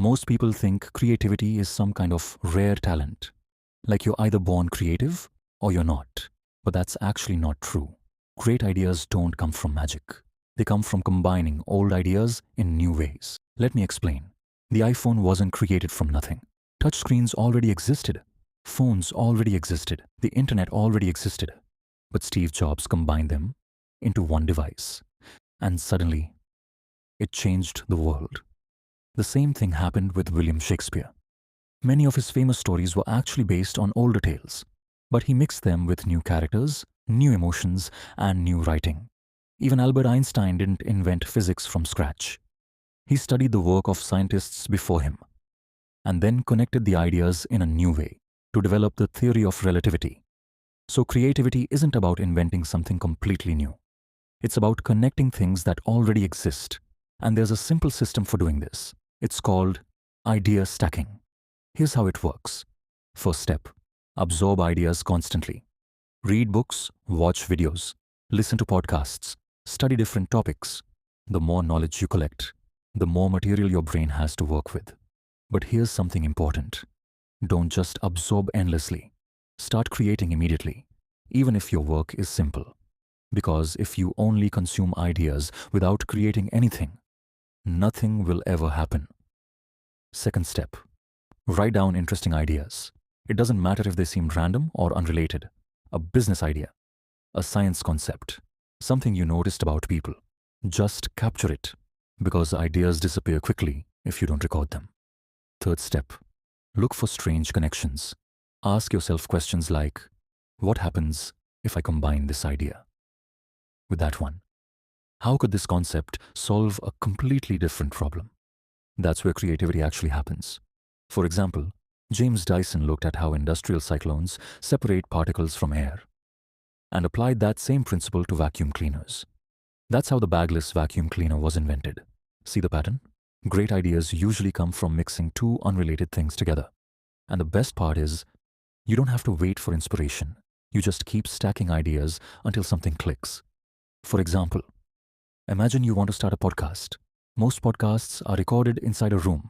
Most people think creativity is some kind of rare talent, like you're either born creative or you're not. But that's actually not true. Great ideas don't come from magic. They come from combining old ideas in new ways. Let me explain. The iPhone wasn't created from nothing. Touchscreens already existed. Phones already existed. The internet already existed. But Steve Jobs combined them into one device. And suddenly, it changed the world. The same thing happened with William Shakespeare. Many of his famous stories were actually based on older tales, but he mixed them with new characters, new emotions, and new writing. Even Albert Einstein didn't invent physics from scratch. He studied the work of scientists before him, and then connected the ideas in a new way to develop the theory of relativity. So creativity isn't about inventing something completely new. It's about connecting things that already exist. And there's a simple system for doing this. It's called idea stacking. Here's how it works. First step, absorb ideas constantly. Read books, watch videos, listen to podcasts, study different topics. The more knowledge you collect, the more material your brain has to work with. But here's something important. Don't just absorb endlessly. Start creating immediately, even if your work is simple. Because if you only consume ideas without creating anything, nothing will ever happen. Second step, write down interesting ideas. It doesn't matter if they seem random or unrelated. A business idea, a science concept, something you noticed about people. Just capture it, because ideas disappear quickly if you don't record them. Third step, look for strange connections. Ask yourself questions like, what happens if I combine this idea with that one? How could this concept solve a completely different problem? That's where creativity actually happens. For example, James Dyson looked at how industrial cyclones separate particles from air and applied that same principle to vacuum cleaners. That's how the bagless vacuum cleaner was invented. See the pattern? Great ideas usually come from mixing two unrelated things together. And the best part is, you don't have to wait for inspiration. You just keep stacking ideas until something clicks. For example, imagine you want to start a podcast. Most podcasts are recorded inside a room.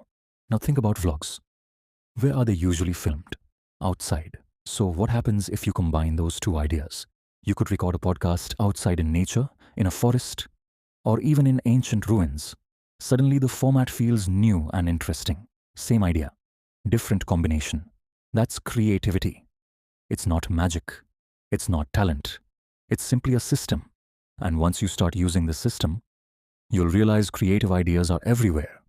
Now think about vlogs. Where are they usually filmed? Outside. So what happens if you combine those two ideas? You could record a podcast outside in nature, in a forest, or even in ancient ruins. Suddenly the format feels new and interesting. Same idea, different combination. That's creativity. It's not magic. It's not talent. It's simply a system. And once you start using the system, you'll realize creative ideas are everywhere.